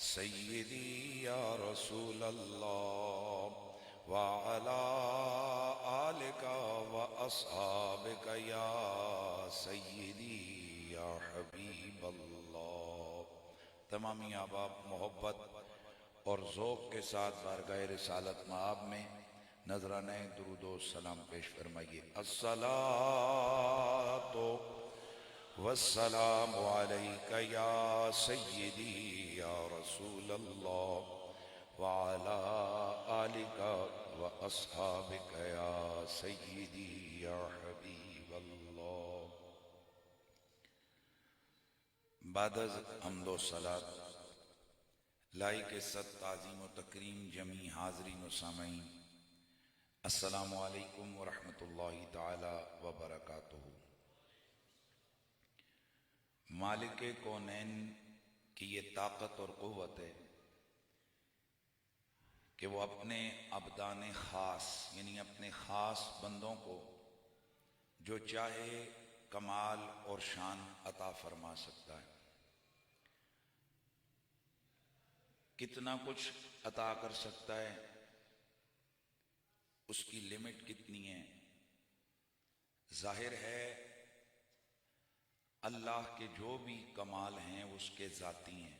सय्यदी या रसूल अल्लाह व अला आलिका व अस्हाबिका या सय्यदी या हबीब अल्लाह। तमामी आबाब मोहब्बत और ज़ौक़ के साथ बारगाह रिसालत माब में नजराने दुरूद सलाम पेश फरमाइए। अस्सलातो वस्सलामु अलैका या सय्यदी या रसूल अल्लाह व अला आलिका व अस्हाबिका या सय्यदी या हबीब अल्लाह। बादज़ हम्दो सलात लाइक इज़्ज़त ताज़ीम व तकरीम जमी हाज़रीन व सामईन, अस्सलामु अलैकुम व रहमतुल्लाहि ताला व बरकातुहू। मालिक कौनैन की ये ताकत और क़ुव्वत है कि वो अपने अब्दान ख़ास यानी अपने ख़ास बंदों को जो चाहे कमाल और शान अता फरमा सकता है। कितना कुछ अता कर सकता है, उसकी लिमिट कितनी है। जाहिर है अल्लाह के जो भी कमाल हैं उसके ज़ाती हैं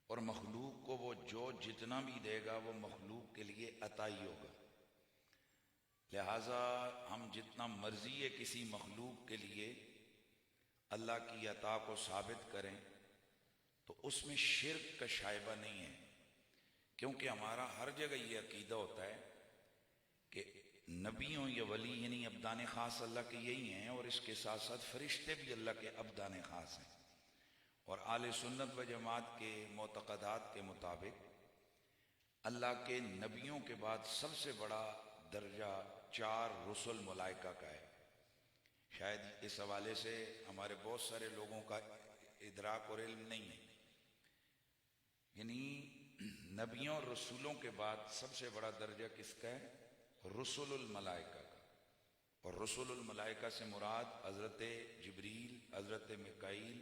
और मखलूक को वो जो जितना भी देगा वो मखलूक के लिए अता ही होगा। लिहाजा हम जितना मर्जी है किसी मखलूक के लिए अल्लाह की अता को साबित करें तो उसमें शिर्क का शायबा नहीं है, क्योंकि हमारा हर जगह ये अकीदा होता है कि नबियों या वली यानी अब्दान ख़ास अल्लाह के यही हैं और इसके साथ साथ फरिश्ते भी अल्लाह के अब्दान ख़ास हैं। और आले सुन्नत व जमात के मोतक़दात के मुताबिक अल्लाह के नबियों के बाद सबसे बड़ा दर्जा 4 रसूल मलाइका का है। शायद इस हवाले से हमारे बहुत सारे लोगों का इदराक और इल्म नहीं है। यानी नबियों और रसूलों के बाद सबसे बड़ा दर्जा किसका है? रसूलुल मलाइका का। और रसूलुल मलाइका से मुराद हज़रत जिब्रील, हज़रत मिकाईल,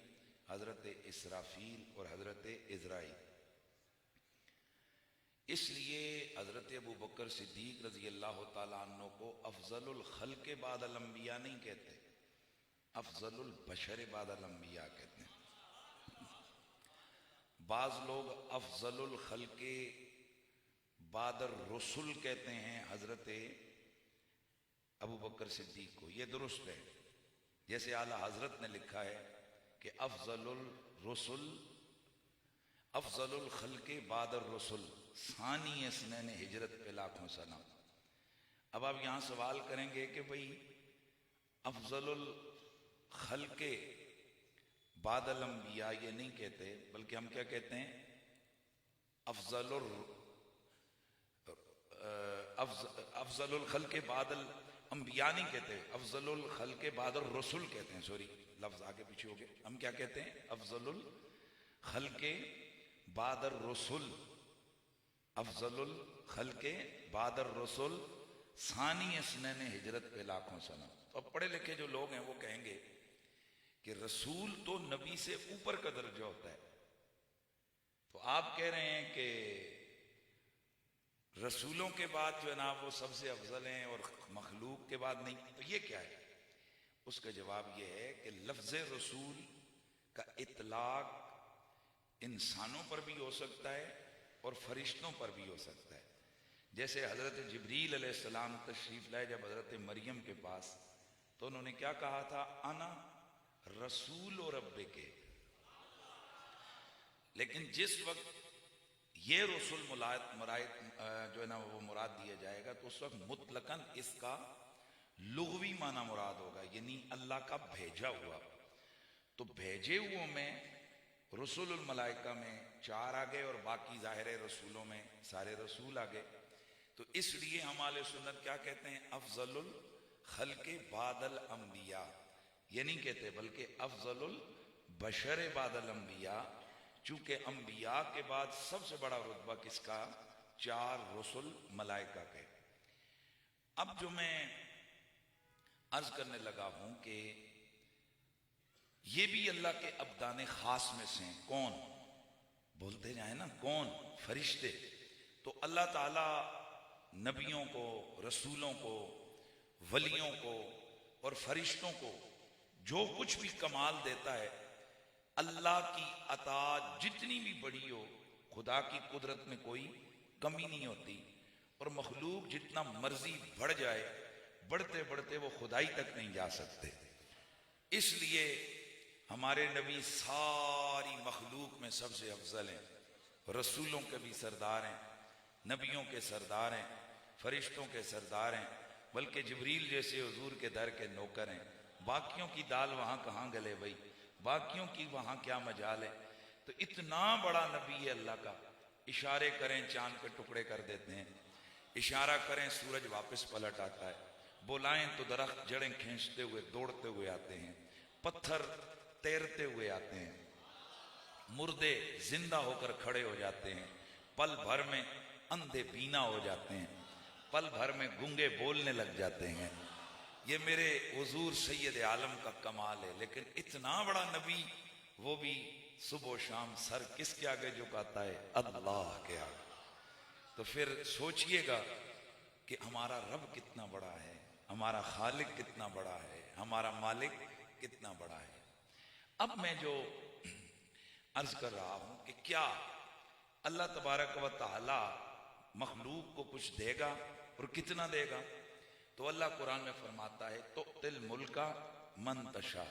हज़रत इसराफील और हज़रत इज़राइल। इसलिए हज़रत अबू बकर सिद्दीक़ रज़ी अल्लाह तआला अन्हु को अफ़ज़लुल ख़ल्क़ बादल अंबिया नहीं कहते, अफ़ज़लुल बशर बादल अंबिया कहते हैं। बाज़ लोग अफ़ज़लुल ख़ल्क़ बादर रसूल कहते हैं हज़रत अबू बकर सिद्दीक़ को। ये दुरुस्त है। जैसे आला हज़रत ने लिखा है कि अफ़ज़लुल रसूल अफ़ज़लुल ख़ल्क़ बादर रसूल सानी इसनैन हिजरत पे लाखों सलाम। अब आप यहाँ सवाल करेंगे कि भाई अफ़ज़लुल ख़ल्क़ बादल अंबिया ये नहीं कहते, बल्कि हम क्या कहते हैं? अफ़ज़लुल ख़ल्क़ बादल अंबिया नहीं कहते, अफ़ज़लुल ख़ल्क़ बादल रसूल कहते हैं। सॉरी, लफ्ज़ आगे पीछे हो गए। हम क्या कहते हैं? अफ़ज़लुल ख़ल्क़ बादल रसूल, अफ़ज़लुल ख़ल्क़ बादल रसूल सानी इसनैन हिजरत पे लाखों सलाम। तो अब पढ़े लिखे जो लोग हैं वो कहेंगे कि रसूल तो नबी से ऊपर का दर्जा होता है, तो आप कह रहे हैं कि रसूलों के बाद जो है ना वो सबसे अफजल हैं और मखलूक के बाद नहीं, तो ये क्या है? उसका जवाब ये है कि लफ्ज़ रसूल का इतलाक इंसानों पर भी हो सकता है और फरिश्तों पर भी हो सकता है। जैसे हज़रत जिब्रील अलैहिस्सलाम तशरीफ़ लाए जब हज़रत मरियम के पास, तो उन्होंने क्या कहा था? अना रसूल और रब्बे के। लेकिन जिस वक्त ये रसूल मुराद जो है ना वो मुराद दिया जाएगा तो उस वक्त मुतलकन इसका लुग़वी माना मुराद होगा, यानी अल्लाह का भेजा हुआ। तो भेजे हुओं में रसूलुल मलाइका में 4 आ गए और बाकी ज़ाहिर रसूलों में सारे रसूल आ गए। तो इसलिए हम आले सुन्नत क्या कहते हैं? अफ़ज़लुल ख़ल्क़ बादल अंबिया ये नहीं कहते, बल्कि अफ़ज़लुल बशर बादल अंबिया। चूंकि अंबिया के बाद सबसे बड़ा रुतबा किसका? 4 रसूल मलाइका के। अब जो मैं अर्ज करने लगा हूं कि ये भी अल्लाह के अब्दान खास में से हैं। कौन? बोलते ना, कौन? फरिश्ते। तो अल्लाह ताला नबियों को, रसूलों को, वलियों को और फरिश्तों को जो कुछ भी कमाल देता है, अल्लाह की अता जितनी भी बड़ी हो, खुदा की कुदरत में कोई कमी नहीं होती। और मखलूक जितना मर्जी बढ़ जाए, बढ़ते बढ़ते वो खुदाई तक नहीं जा सकते। इसलिए हमारे नबी सारी मखलूक में सबसे अफजल हैं, रसूलों के भी सरदार हैं, नबियों के सरदार हैं, फरिश्तों के सरदार हैं, बल्कि जिब्रील जैसे हुजूर के दर के नौकर हैं। बाकियों की दाल वहां कहां गले भाई, बाकियों की वहां क्या मजाल है। तो इतना बड़ा नबी है अल्लाह का, इशारे करें चांद पे टुकड़े कर देते हैं, इशारा करें सूरज वापस पलट आता है, बुलाएं तो दरख्त जड़ें खींचते हुए दौड़ते हुए आते हैं, पत्थर तैरते हुए आते हैं, मुर्दे जिंदा होकर खड़े हो जाते हैं, पल भर में अंधे बीना हो जाते हैं, पल भर में गूंगे बोलने लग जाते हैं। ये मेरे हुजूर सैयद आलम का कमाल है। लेकिन इतना बड़ा नबी, वो भी सुबह शाम सर किसके आगे झुकाता है? अल्लाह के आगे। तो फिर सोचिएगा कि हमारा रब कितना बड़ा है, हमारा खालिक कितना बड़ा है, हमारा मालिक कितना बड़ा है। अब मैं जो अर्ज कर रहा हूं कि क्या अल्लाह तबारक व तआला मखलूक को कुछ देगा और कितना देगा? तो अल्लाह कुरान में फरमाता है, तो तिल मुल्का मन तशा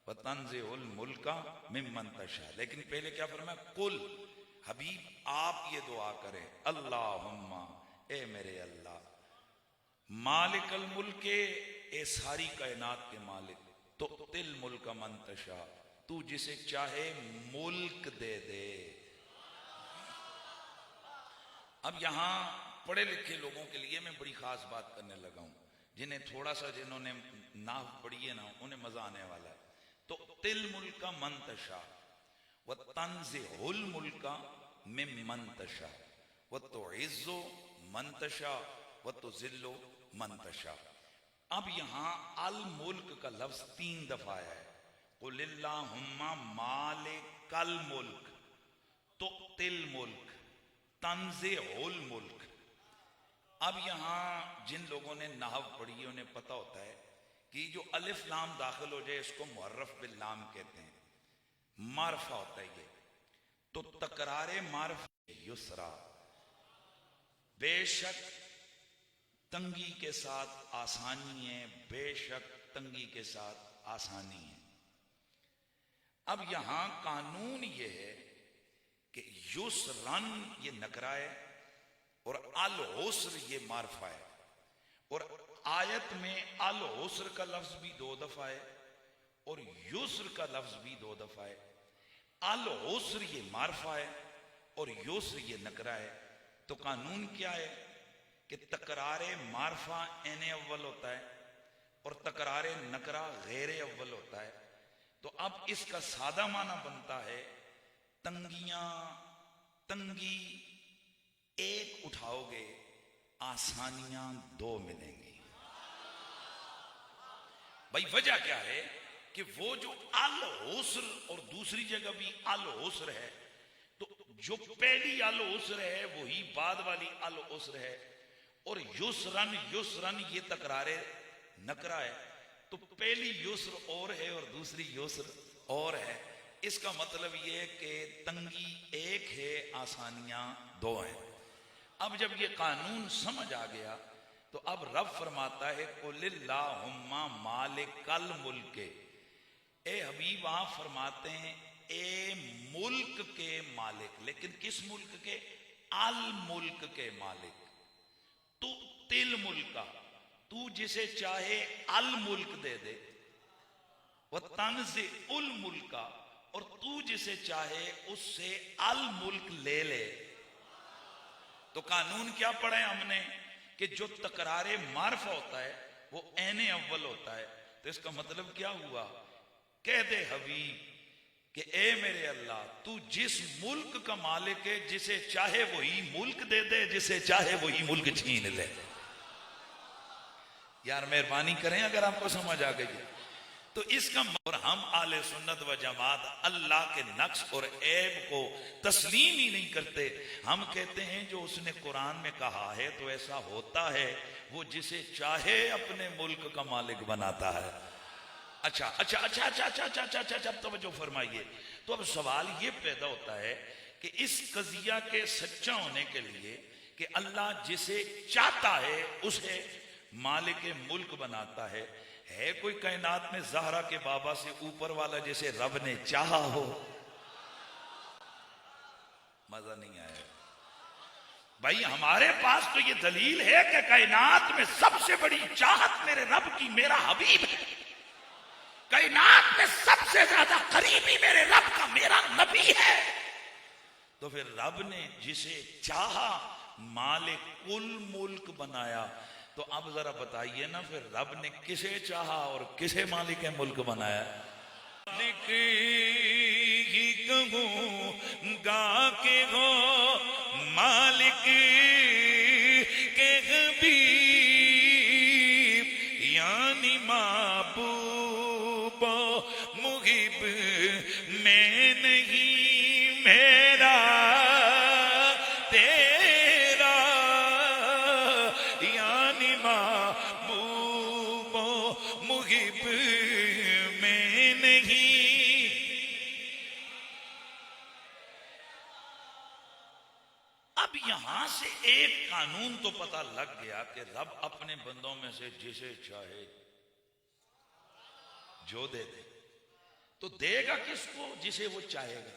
व तंज़िउल मुल्का मिम्मन तशा। लेकिन पहले क्या फरमाया? कुल, हबीब आप ये दुआ करें, अल्लाहुम्मा, ए मेरे अल्लाह, मालिकल मुल्के, ए सारी कायनात के मालिक, तो तिल मुल्का मन तशा, तू जिसे चाहे मुल्क दे दे। अब यहां पढ़े लिखे लोगों के लिए मैं बड़ी खास बात करने लगा हूं, जिन्हें थोड़ा सा, जिन्होंने नाव पढ़ी है ना, उन्हें मजा आने वाला है। तो तिल मुल्का मंतशा व तंज़िउल मुल्का मिम्मन तशा व तुइज़्ज़ु मंतशा व तुज़िल्लु मंतशा। अब यहां अल मुल्क का लफ्ज 3 दफा आया है। कुलिल्लाहुम्मा मालिकल मुल्क, तुतिल मुल्क, तंज़िउल मुल्क। अब यहां जिन लोगों ने नाहव पढ़ी है उन्हें पता होता है कि जो अलिफ लाम दाखिल हो जाए इसको मुअर्रफ बिल लाम कहते हैं, मारफा होता है ये। तो तकरारे मारफ युसरा, बेशक तंगी के साथ आसानी है, बेशक तंगी के साथ आसानी है। अब यहां कानून ये है कि युसरन ये नकरा है और अल उस्र ये मारफा है। और आयत में अल उस्र का लफ्ज भी 2 दफा है और युस्र का लफ्ज भी 2 दफा है। अल उस्र ये मारफा है और युस्र ये नकरा है। तो कानून क्या है कि तकरारे मारफा एने अव्वल होता है और तकरारे नकरा गैर अव्वल होता है। तो अब इसका सादा माना बनता है तंगियां, तंगी एक उठाओगे आसानियां 2 मिलेंगी। भाई वजह क्या है कि वो जो अल उस्र और दूसरी जगह भी अल उस्र है, तो जो पहली अल उस्र है वही बाद वाली अल उस्र है। और युसरन, युसरन ये तकरारे नकरा है, तो पहली युस्र और है और दूसरी युस्र और है। इसका मतलब ये कि तंगी एक है, आसानियां 2 हैं। अब जब ये कानून समझ आ गया तो अब रब फरमाता है, कुलिल्लाहुम्मा मालिकल मुल्के, ए हबीब आप फरमाते हैं ए मुल्क के मालिक। लेकिन किस मुल्क के? अल मुल्क के मालिक। तू तिल मुल्का, तू जिसे चाहे अल मुल्क दे दे, वह तंज़िउल मुल्का, और तू जिसे चाहे उससे अल मुल्क ले ले। तो कानून क्या पढ़े हमने कि जो तकरारे मारफा होता है वो एने अव्वल होता है। तो इसका मतलब क्या हुआ? कह दे हबीब कि ए मेरे अल्लाह, तू जिस मुल्क का मालिक है, जिसे चाहे वही मुल्क दे दे, जिसे चाहे वही मुल्क छीन ले। यार मेहरबानी करें अगर आपको समझ आ गई। तो इसका और हम आले सुन्नत व जमात अल्लाह के नक्स और ऐब को तस्लीम ही नहीं करते। हम कहते हैं जो उसने कुरान में कहा है तो ऐसा होता है, वो जिसे चाहे अपने मुल्क का मालिक बनाता है। अच्छा अच्छा अच्छा अच्छा अच्छा अच्छा अच्छा अच्छा, अब तवज्जो फरमाइए। तो अब सवाल ये पैदा होता है कि इस कजिया के सच्चा होने के लिए कि अल्लाह जिसे चाहता है उसे मालिक मुल्क बनाता है कोई कायनात में ज़हरा के बाबा से ऊपर वाला जिसे रब ने चाहा हो? मजा नहीं आया भाई। हमारे पास तो ये दलील है कि कायनात में सबसे बड़ी चाहत मेरे रब की मेरा हबीब है, कायनात में सबसे ज्यादा करीबी मेरे रब का मेरा नबी है। तो फिर रब ने जिसे चाहा मालिक कुल मुल्क बनाया। तो अब जरा बताइए ना, फिर रब ने किसे चाहा और किसे मालिक मुल्क बनाया? मालिक ही कहूँ गा के हो मालिक के हबीब, यानी महबूब मुहिब मैं नहीं मेरा तेरा, यानी महबूब मुहिब मैं नहीं। अब यहां से एक कानून तो पता लग गया कि रब अपने बंदों में से जिसे चाहे जो दे दे, तो देगा किसको? जिसे वो चाहेगा।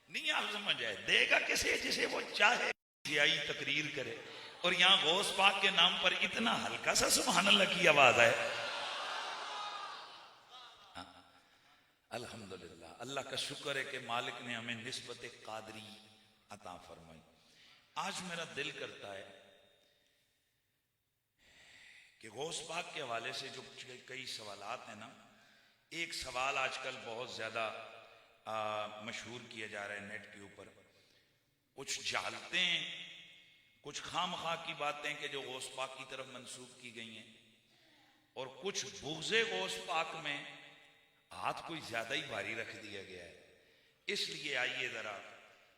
नहीं आप समझ आए? देगा किसे? जिसे वो चाहे। आई तकरीर करे और यहां गौस पाक के नाम पर इतना हल्का सा सुभान अल्लाह की आवाज है। अल्हम्दुलिल्लाह, अल्लाह का शुक्र है कि मालिक ने हमें निस्बत कादरी अता फरमाई। आज मेरा दिल करता है कि गौस पाक के हवाले से जो कई सवालात हैं ना, एक सवाल आजकल बहुत ज्यादा मशहूर किया जा रहा है नेट के ऊपर। कुछ जालतें, कुछ खामखा की बातें कि जो गौस पाक की तरफ मंसूब की गई हैं, और कुछ बुग़्ज़े गौस पाक में हाथ कोई ज्यादा ही भारी रख दिया गया है। इसलिए आइए जरा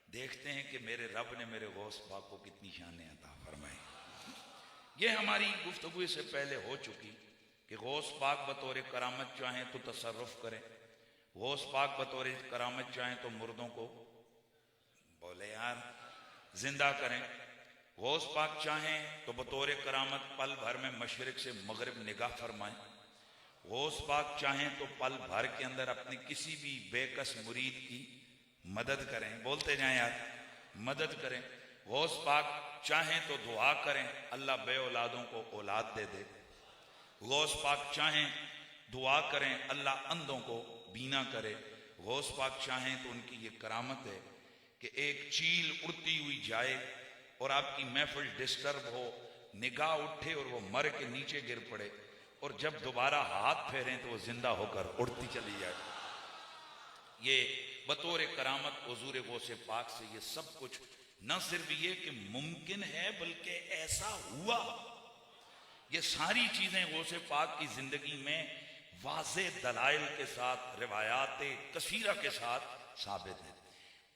देखते हैं कि मेरे रब ने मेरे गौस पाक को कितनी शान अता फरमाई। ये हमारी गुफ्तगू से पहले हो चुकी कि गौस पाक बतौर करामत चाहें तो तसर्रुफ करें, गौस पाक बतौर करामत चाहें तो मुर्दों को बोले यार जिंदा करें, गौस पाक चाहें तो बतौर करामत पल भर में मशरिक से मगरिब निगाह फरमाएं, गौस पाक चाहें तो पल भर के अंदर अपने किसी भी बेकस मुरीद की मदद करें। बोलते जाएं यार, मदद करें। गौस पाक चाहें तो दुआ करें, अल्लाह बे औलादों को औलाद दे दे। गौस पाक चाहें दुआ करें, अल्लाह अंधों को बीना करे। गौस पाक चाहें तो उनकी ये करामत है कि एक चील उड़ती हुई जाए और आपकी महफिल डिस्टर्ब हो, निगाह उठे और वो मर के नीचे गिर पड़े, और जब दोबारा हाथ फेरें तो वो जिंदा होकर उड़ती चली जाए। ये बतौर करामत हुजूर गौसे पाक से ये सब कुछ न सिर्फ ये कि मुमकिन है बल्कि ऐसा हुआ। ये सारी चीजें गौसे पाक की जिंदगी में वाज़े दलाइल के साथ, रिवायात कसीरा के साथ साबित है।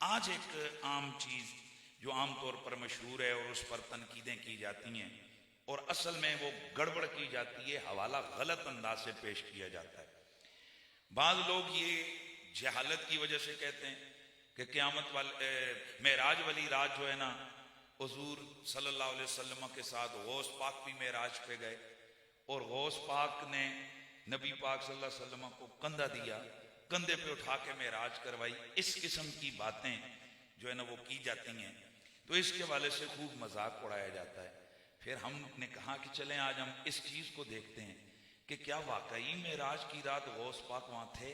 आज एक आम चीज जो आमतौर पर मशहूर है और उस पर तनकीदें की जाती हैं और असल में वो गड़बड़ की जाती है, हवाला गलत अंदाज से पेश किया जाता है। बाद लोग ये जहालत की वजह से कहते हैं कि क़यामत वाले मेराज वाली रात जो है ना, हुजूर सल्लल्लाहु अलैहि वसल्लम के साथ गौस पाक भी मेराज पे गए और गौस पाक ने नबी पाक सल्लल्लाहु अलैहि वसल्लम को कंधा दिया, कंधे पे उठा के मेराज करवाई। इस किस्म की बातें जो है ना वो की जाती हैं, तो इसके वाले से खूब मजाक उड़ाया जाता है। फिर हमने कहा कि चलें आज हम इस चीज को देखते हैं कि क्या वाकई मेराज की रात गौस पाक वहां थे।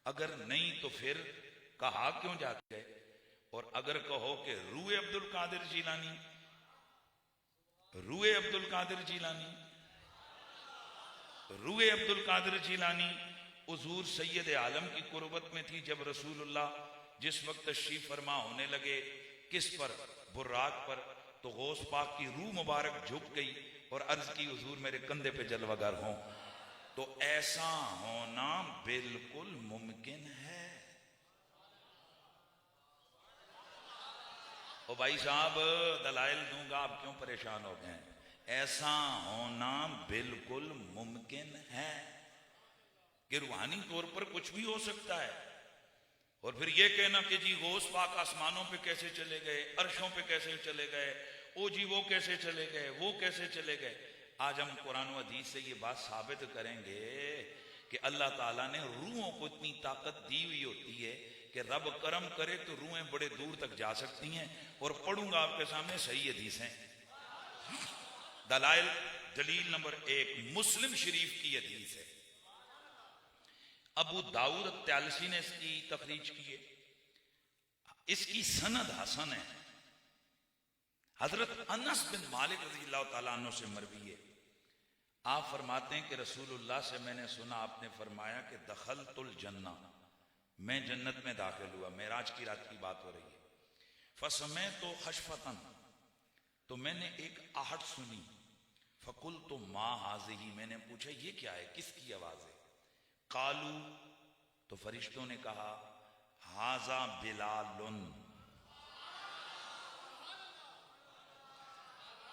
अगर नहीं तो फिर कहा क्यों जाते गए, और अगर कहो कि रूए अब्दुल कादिर जीलानी, रूए अब्दुल कादिर जीलानी, रूए अब्दुल कादिर जीलानी हुजूर सैयद आलम की कुर्बत में थी जब रसूलुल्लाह जिस वक्त तशरीफ फरमा होने लगे, किस पर? बुर्राक पर। तो गौस पाक की रूह मुबारक झुक गई और अर्ज की हुजूर मेरे कंधे पे जलवागर हों, तो ऐसा होना बिल्कुल मुमकिन है। ओ भाई साहब दलाइल दूंगा, आप क्यों परेशान हो गए? ऐसा होना बिल्कुल मुमकिन है कि रूहानी तौर पर कुछ भी हो सकता है। और फिर यह कहना कि जी गौस पाक आसमानों पे कैसे चले गए, अर्शों पे कैसे चले गए, ओ जी वो कैसे चले गए, वो कैसे चले गए। आज हम कुरान व हदीस से ये बात साबित करेंगे कि अल्लाह ताला ने रूहों को इतनी ताकत दी हुई होती है कि रब करम करे तो रूहें बड़े दूर तक जा सकती हैं। और पढ़ूंगा आपके सामने सही हदीस है। दलाइल दलील नंबर 1 मुस्लिम शरीफ की हदीस है। अबू दाऊद त्यालसी ने इसकी तखरीज की है। इसकी सनद हसन है। हजरत अनस बिन मालिक रज़ी अल्लाह ताला अन्हु से मरवी है। आप फरमाते हैं कि रसूलुल्लाह से मैंने सुना, आपने फरमाया कि दखलतुल जन्ना, मैं जन्नत में दाखिल हुआ। मेराज की रात की बात हो रही है। फसमै तो खशफतन, तो मैंने एक आहट सुनी। फकुल तो माँ हाज़िही, मैंने पूछा ये क्या है, किसकी आवाज है? कालू, तो फरिश्तों ने कहा हाजा बिलालुन।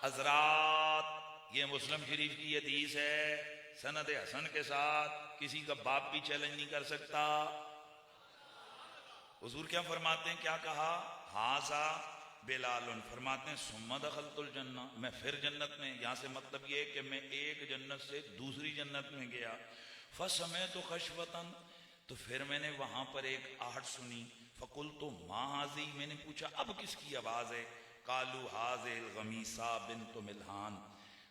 हजरात ये मुस्लिम शरीफ की हदीस है, सनद हसन के साथ, किसी का बाप भी चैलेंज नहीं कर सकता। हुजूर क्या फरमाते हैं, क्या कहा? हाजा बिलालुन। फरमाते हैं सुम्मा दखलतुल जन्ना, मैं फिर जन्नत में। यहां से मतलब ये कि मैं एक जन्नत से दूसरी जन्नत में गया। फसमै तो खशवतन, तो फिर मैंने वहां पर एक आहट सुनी। फकुल तो माँ हाजी, मैंने पूछा अब किसकी आवाज है? कालू हाजिल गमीसा बिन्त मिल्हान,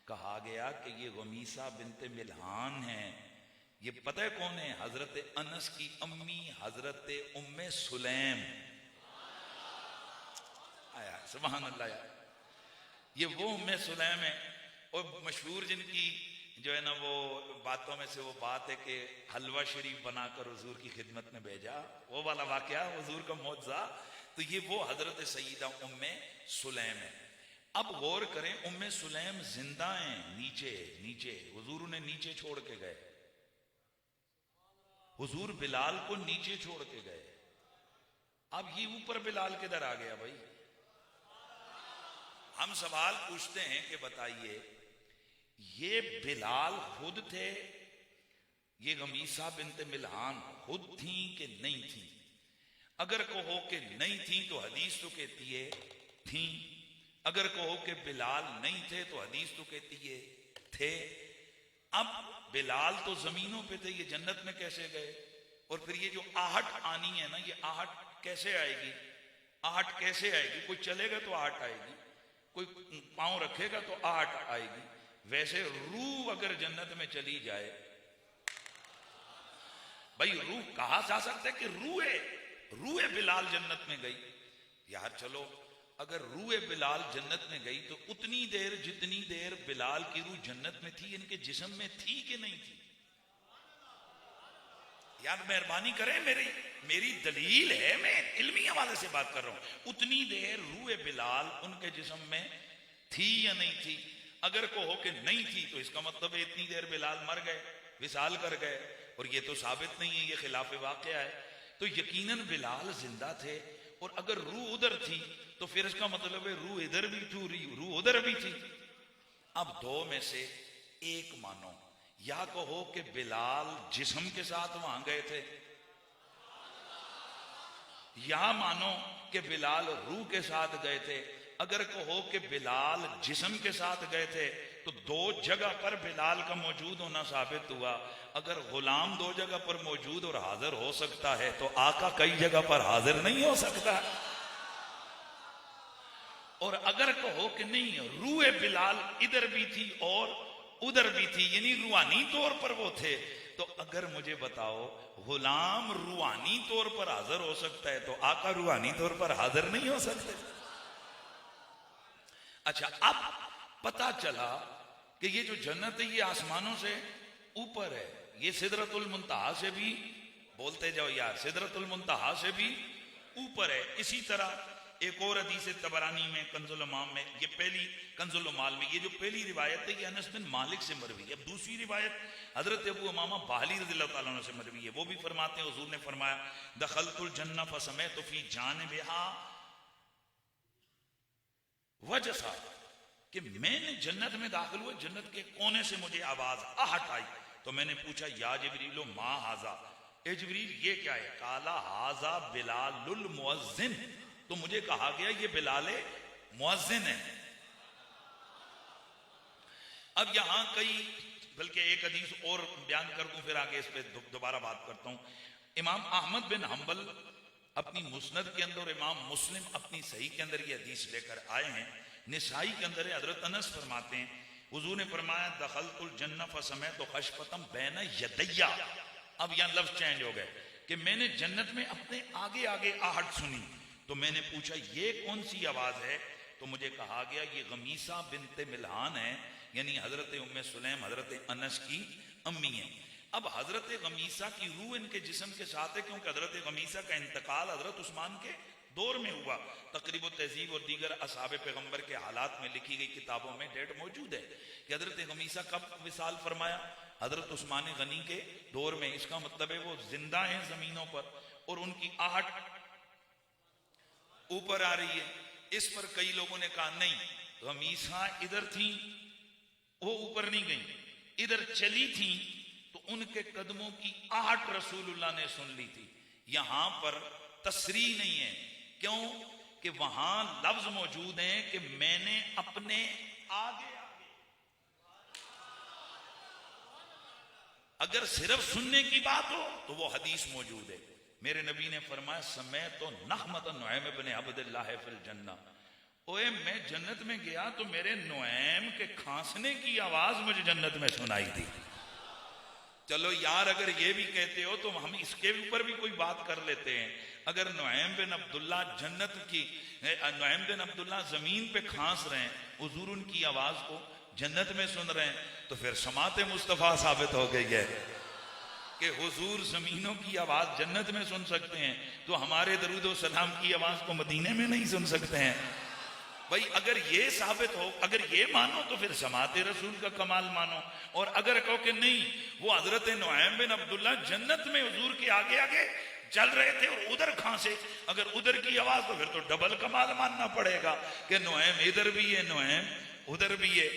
कहा गया कि ये गमीसा बिन्त मिल्हान है। ये पता है कौन है? हजरत अनस की अम्मी हजरत उम्मे सुलैम। आया सुभान अल्लाह यार, ये वो उम्मे सुलैम है। और मशहूर जिनकी जो है ना वो बातों में से वो बात है कि हलवा शरीफ बनाकर हुजूर की खिदमत में भेजा, वो वाला वाकया हुजूर का मौजज़ा। तो ये वो हजरत सईदा उम्मे सुलैम है। अब गौर करें, उम्मे सुलैम जिंदा हैं, नीचे नीचे हुजूर उन्हें नीचे छोड़ के गए। हुजूर बिलाल को नीचे छोड़ के गए। अब ये ऊपर बिलाल किधर आ गया भाई? हम सवाल पूछते हैं कि बताइए ये बिलाल खुद थे, ये गमीसा बिन्त मिल्हान खुद थी कि नहीं थी? अगर कहो कि नहीं थी तो हदीस तो कहती है थी। अगर कहो कि बिलाल नहीं थे तो हदीस तो कहती है थे। अब बिलाल तो जमीनों पे थे, ये जन्नत में कैसे गए? और फिर ये जो आहट आनी है ना, ये आहट कैसे आएगी? आहट कैसे आएगी? कोई चलेगा तो आहट आएगी, कोई पांव रखेगा तो आहट आएगी। वैसे रूह अगर जन्नत में चली जाए, भाई रूह कहा जा सकता है कि रूह बिलाल जन्नत में गई? यार चलो, अगर रूह बिलाल जन्नत में गई तो उतनी देर जितनी देर बिलाल की रूह जन्नत में थी, इनके जिस्म में थी कि नहीं थी? यार मेहरबानी करें, मेरी दलील है, मैं इल्मी हवाले से बात कर रहा हूं। उतनी देर रूह बिलाल उनके जिस्म में थी या नहीं थी? अगर कहो कि नहीं थी तो इसका मतलब है इतनी देर बिलाल मर गए, विसाल कर गए, और ये तो साबित नहीं है, ये खिलाफ वाक़या है। तो यकीनन बिलाल जिंदा थे। और अगर रूह उधर थी तो फिर इसका मतलब है रूह इधर भी थी, रूह उधर भी थी। अब दो में से एक मानो, या कहो कि बिलाल जिस्म के साथ वहां गए थे, या मानो कि बिलाल रूह के साथ गए थे। अगर कहो कि बिलाल जिस्म के साथ गए थे तो दो जगह पर बिलाल का मौजूद होना साबित हुआ। अगर गुलाम दो जगह पर मौजूद और हाजिर हो सकता है तो आका कई जगह पर हाजिर नहीं हो सकता। और अगर कहो कि नहीं, रूह बिलाल इधर भी थी और उधर भी थी, यानी रूहानी तौर पर वो थे, तो अगर मुझे बताओ गुलाम रूहानी तौर पर हाजिर हो सकता है तो आका रूहानी तौर पर हाजिर नहीं हो सकते? अच्छा, अब पता चला कि ये जो जन्नत है ये आसमानों से ऊपर है। ये सिदरतुल मुंतहा से भी, बोलते जाओ यार, सिदरतुल मुंतहा से भी ऊपर है। इसी तरह एक और हदीस तबरानी में कंजुल उमाम में, ये पहली कंजुल उमाल में, ये जो पहली रिवायत है ये अनस बिन मालिक से मरवी है। अब दूसरी रिवायत हजरत अबू उमामा बाहली रज़ियल्लाहु ताला अन्हु से मरवी है। वो भी फरमाते हैं हुजूर ने फरमाया दखलतुल जन्नह फसमअतु फी जानिबिहा वजसा, कि मैंने जन्नत में दाखिल हुआ, जन्नत के कोने से मुझे आवाज आहट आई, तो मैंने पूछा या जिब्रील मा हाजा, ए जिब्रील ये क्या है? काला हाजा बिलालुल मुअज्जिन, तो मुझे कहा गया ये बिलाल मुअज्जिन है। अब यहां कई, बल्कि एक हदीस और बयान कर दूं फिर आगे इस पे दोबारा बात करता हूं। इमाम अहमद बिन हंबल अपनी मुस्नद के अंदर, इमाम मुस्लिम अपनी सही के अंदर ये हदीस लेकर आए हैं। निसाई के अंदर हजरत अनस फरमाते हैं हुजूर ने फरमाया दखलतुल जन्नह फसमअतु खशफतम बैन यदैया। अब यहां लफ्ज चेंज हो गए कि मैंने जन्नत में अपने आगे आगे आहट सुनी, तो मैंने पूछा ये कौन सी आवाज है? तो मुझे कहा गया ये गमीसा बिनते मिल्हान है, यानी हजरत उम्मे सुलैम हजरत अनस की अम्मी है। अब हजरत गमीसा की रूह इनके जिस्म के साथ है, क्योंकि हजरत गमीसा का इंतकाल हजरत उस्मान के दौर में हुआ। तकरीब तहजीब और दीगर असहाबे पैगंबर के हालात में लिखी गई किताबों में डेट मौजूद है कि हजरत गमीसा कब विसाल फरमाया? हजरत उस्मान गनी के दौर में। इसका मतलब है वो जिंदा हैं जमीनों पर और उनकी आहट ऊपर आ रही है। इस पर कई लोगों ने कहा नहीं, गमीसा इधर थी, वो ऊपर नहीं गई, इधर चली थी, तो उनके कदमों की आहट रसूलुल्लाह ने सुन ली थी। यहां पर तसरी नहीं है, क्यों कि वहां लफ्ज मौजूद है कि मैंने अपने आगे आगे। अगर सिर्फ सुनने की बात हो तो वो हदीस मौजूद है। मेरे नबी ने फरमाया समय तो नहमत नुऐम इब्न अब्दुल्लाह फिल जन्नह, ओए मैं जन्नत में गया तो मेरे नुऐम के खांसने की आवाज मुझे जन्नत में सुनाई दी। चलो यार, अगर ये भी कहते हो तो हम इसके ऊपर भी कोई बात कर लेते हैं। अगर नुऐम बिन अब्दुल्ला जन्नत की, नुऐम बिन अब्दुल्ला जमीन पे खांस रहे हैं, हुजूर उनकी आवाज को जन्नत में सुन रहे हैं, तो फिर समाते मुस्तफा साबित हो गई है कि हुजूर जमीनों की आवाज जन्नत में सुन सकते हैं, तो हमारे दरूद व सलाम की आवाज को मदीने में नहीं सुन सकते हैं। भाई अगर ये साबित हो, अगर ये मानो तो फिर समाते रसूल का कमाल मानो। और अगर कहो कि नहीं, वो हजरत नुऐम बिन अब्दुल्ला जन्नत में हुजूर के आगे आगे चल रहे थे और उधर खांसे, अगर उधर की आवाज, तो फिर तो डबल कमाल मानना पड़ेगा कि नुऐम इधर भी है, नुऐम उधर भी है।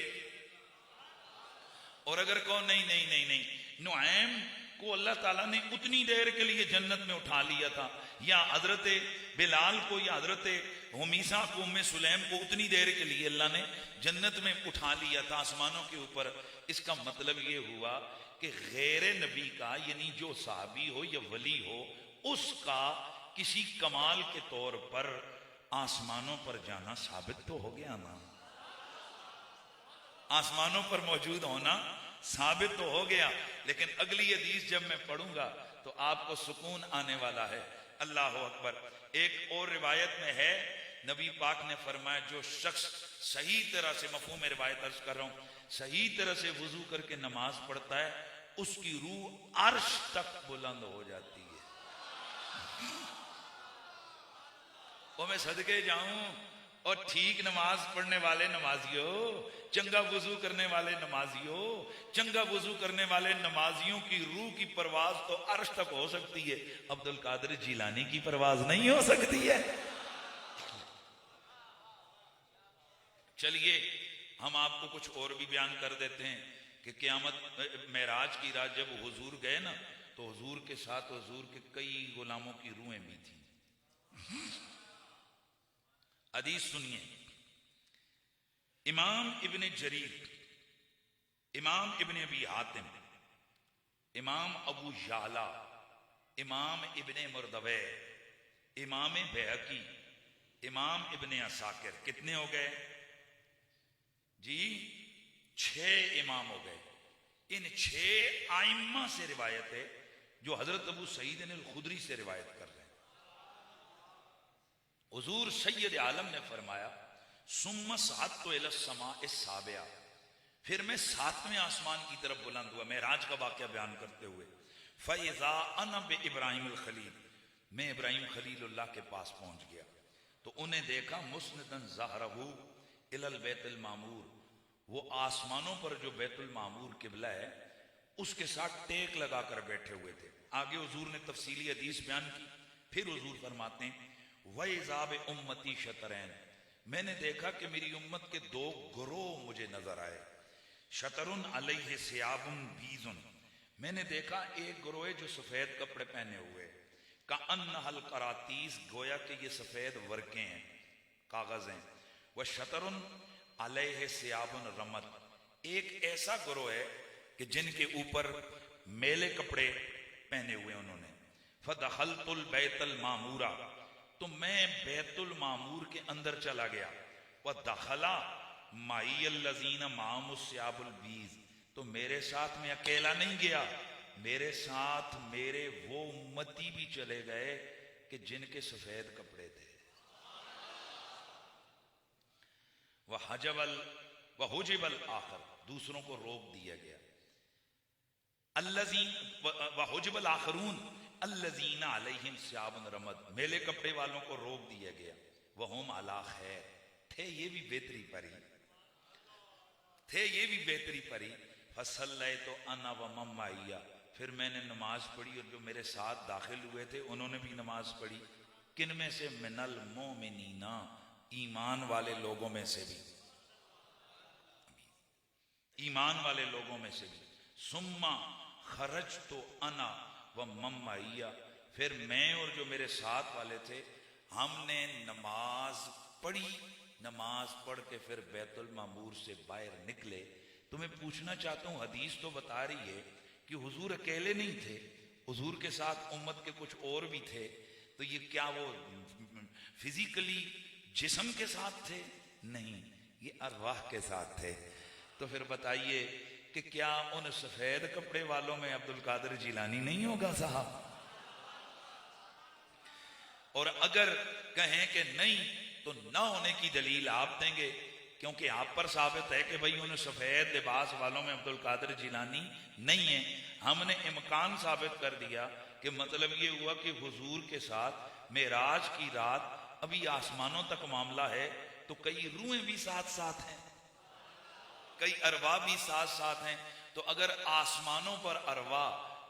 और अगर कहो नहीं नहीं नहीं नहीं, नुऐम को अल्लाह ताला ने उतनी देर के लिए जन्नत में उठा लिया था, या हजरत बिलाल को या हजरत हुमीसा को, उम्मे सुलैम को उतनी देर के लिए अल्लाह ने जन्नत में उठा लिया था आसमानों के ऊपर। इसका मतलब ये हुआ कि गैर नबी का, यानी जो साहबी हो या वली हो, उसका किसी कमाल के तौर पर आसमानों पर जाना साबित तो हो गया ना, आसमानों पर मौजूद होना साबित तो हो गया। लेकिन अगली हदीस जब मैं पढ़ूंगा तो आपको सुकून आने वाला है। अल्लाह अकबर। एक और रिवायत में है, नबी पाक ने फरमाया जो शख्स सही तरह से, मफहूम रिवायत अर्ज कर रहा हूं, सही तरह से वुजू करके नमाज पढ़ता है, उसकी रूह अर्श तक बुलंद हो जाती है। और मैं सदके जाऊं, और ठीक नमाज पढ़ने वाले नमाजियों, चंगा वुजू करने वाले नमाजियों, चंगा वुजू करने वाले नमाजियों की रूह की परवाज तो अर्श तक हो सकती है, अब्दुल कादिर जिलानी की परवाज नहीं हो सकती है। चलिए हम आपको कुछ और भी बयान कर देते हैं कि क़यामत मेराज की रात जब हुजूर गए ना, तो हुजूर के साथ हुजूर के कई गुलामों की रूहें भी थी। हदीस सुनिए, इमाम इब्ने जरीर, इमाम इब्ने अबी हातिम, इमाम अबू याला, इमाम इब्ने मुर्दवे, इमाम बैहकी, इमाम इब्ने असाकिर, कितने हो गए जी? 6 इमाम हो गए। इन 6 आइम्मा से रिवायत है जो हजरत अबू सईद अल-खुदरी से रिवायत कर रहे हैं। हुजूर सैयद आलम ने फरमाया सुम्मा सअदतु इला समाए साबिया, फिर मैं 7वें आसमान की तरफ बुलंद हुआ, मेराज का वाकया बयान करते हुए। फइज़ा अना बि इब्राहीम अल खलील, मैं इब्राहिम खलीलुल्लाह के पास पहुंच गया। तो तो उन्हें देखा मुस्निदन ज़हरहू इलल बैतुल मामूर, वो आसमानों पर जो बैतुल मामूर किबला है उसके साथ टेक लगाकर बैठे हुए थे। आगे हुजूर ने तफसीली हदीस बयान की। फिर हुजूर फरमाते हैं वइज़ाब उम्मती शतरैन, मैंने देखा कि मेरी उम्मत के दो ग्रोह मुझे नजर आए। शतरुन अलैहि सियाबुन बीजुन, मैंने देखा एक ग्रोह जो सफेद कपड़े पहने हुए, का अन्नहल करातीस, गोया कि ये सफेद वर्के हैं, कागज हैं। वह शतरुन अलैहि सियाबुन रमद, एक ऐसा ग्रोह है कि जिनके ऊपर मेले कपड़े पहने हुए उन्होंने। फदखलतुल बैतुल मामूरा, तो मैं बैतुल मामूर के अंदर चला गया। वह दखला माईल्लज़ीना मामुस्याबुल बीज, तो मेरे साथ में अकेला नहीं गया, मेरे साथ मेरे वो उम्मती भी चले गए कि जिनके सफेद कपड़े थे। वह हुजिबल आखर, दूसरों को रोक दिया गया। वह हुजिबल आखरून अल्लज़ीना अलैहिम सियाबुन रमद, मेले कपड़े वालों को रोक दिया गया। वहुम अला खैर, थे ये भी बेहतरी परी, थे ये भी बेहतरी परी। फसल्लै तो अना व मम्माइया, फिर मैंने नमाज पढ़ी और जो मेरे साथ दाखिल हुए थे उन्होंने भी नमाज पढ़ी। किन में से? मिनल मोमिनीना, ईमान वाले लोगों में से भी, ईमान वाले लोगों में से भी। सुम्मा खरज तो अना व मम्माइया, फिर मैं और जो मेरे साथ वाले थे हमने नमाज पढ़ी। नमाज पढ़ के फिर बैतुल मामूर से बाहर निकले। तो मैं पूछना चाहता हूँ, हदीस तो बता रही है कि हुजूर अकेले नहीं थे, हुजूर के साथ उम्मत के कुछ और भी थे। तो ये क्या वो फिजिकली जिस्म के साथ थे? नहीं, ये अरवाह के साथ थे। तो फिर बताइए कि क्या उन सफेद कपड़े वालों में अब्दुल कादिर जिलानी नहीं होगा साहब? और अगर कहें कि नहीं तो ना होने की दलील आप देंगे, क्योंकि आप पर साबित है कि भाई उन सफेद लिबास वालों में अब्दुल कादिर जिलानी नहीं है। हमने इम्कान साबित कर दिया कि मतलब ये हुआ कि हुजूर के साथ मेराज की रात अभी आसमानों तक मामला है, तो कई रूहें भी साथ साथ हैं, कई अरवा भी साथ साथ हैं। तो अगर आसमानों पर अरवा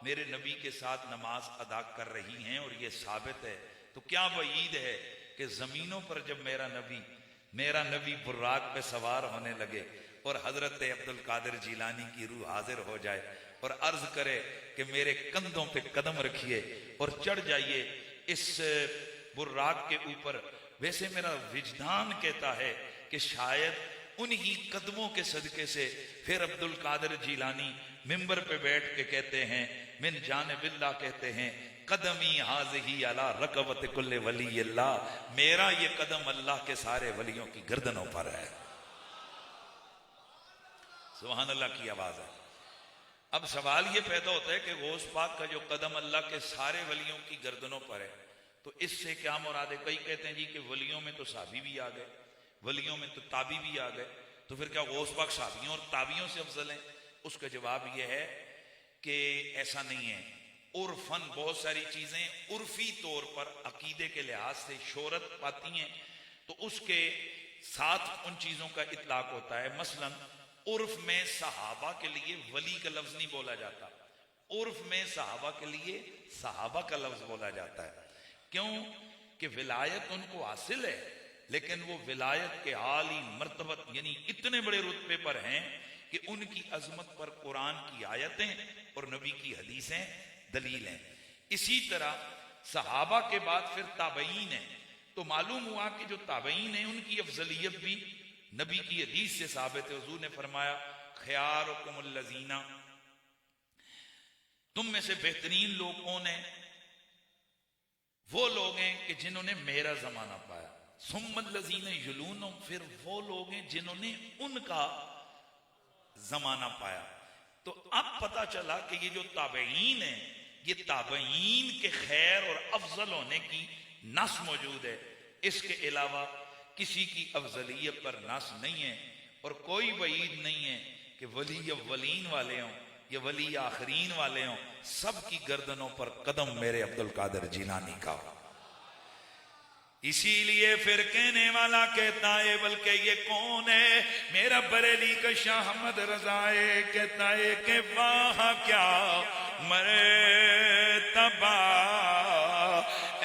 मेरे नबी के साथ नमाज अदा कर रही हैं और ये साबित है, तो क्या वईद है कि जमीनों पर जब मेरा नबी बुर्राक पे सवार होने लगे और हजरत अब्दुल कादिर जिलानी की रूह हाजिर हो जाए और अर्ज करे कि मेरे कंधों पे कदम रखिए और चढ़ जाइए इस बुर्राक के ऊपर। वैसे मेरा विजदान कहता है कि शायद उन्हीं कदमों के सदके से फिर अब्दुल कादिर जिलानी मिंबर पे बैठ के कहते हैं, मिन जानिबिल्लाह कहते हैं, कदमी हाज़िही अला रकबत कुल्ले वली अल्लाह, मेरा ये कदम अल्लाह के सारे वलियों की गर्दनों पर है। सुभान अल्लाह की आवाज है। अब सवाल ये पैदा होता है कि गौस पाक का जो कदम अल्लाह के सारे वलियों की गर्दनों पर है, तो इससे क्या मुराद है? कई कहते हैं जी कि वलियों में तो साहबी भी आ गए, वलियों में तो ताबी भी आ गए, तो फिर क्या गौस पाक साहबियों और ताबियों से अफजल हैं? उसका जवाब यह है कि ऐसा नहीं है। उर्फन बहुत सारी चीजें उर्फी तौर पर अकीदे के लिहाज से शोहरत पाती हैं, तो उसके साथ उन चीजों का इतलाक होता है। मसलन उर्फ में सहाबा के लिए वली का लफ्ज नहीं बोला जाता, उर्फ में सहाबा के लिए सहाबा का लफ्ज बोला जाता है। क्यों? कि विलायत उनको हासिल है, लेकिन वो विलायत के आली मर्तबत यानी इतने बड़े रुतबे पर हैं कि उनकी अजमत पर कुरान की आयतें और नबी की हदीसें दलील हैं। इसी तरह सहाबा के बाद फिर ताबईन है, तो मालूम हुआ कि जो ताबईन है उनकी अफजलियत भी नबी की हदीस से साबित है। हुजूर ने फरमाया, खयारुकुमुल लज़ीना, तुम में से बेहतरीन लोग कौन है? वो लोग हैं कि जिन्होंने मेरा जमाना पाया। सुम्मल लज़ीना युलूनहुम, फिर वो लोग हैं जिन्होंने उनका जमाना पाया। तो अब पता चला कि ये जो ताबईन है, ये ताबईन के खैर और अफजल होने की नस मौजूद है। इसके अलावा किसी की अफजलियत पर नस नहीं है, और कोई वईद नहीं है कि वली अव्वलीन वाले हों या वली आखरीन वाले हों, सब की गर्दनों पर कदम मेरे अब्दुल कादिर जिलानी का। इसीलिए फिर कहने वाला कहता है बल्कि ये कौन है, मेरा बरेली का शाह अहमद रजा है, कहता है कि वाह क्या मर्तबा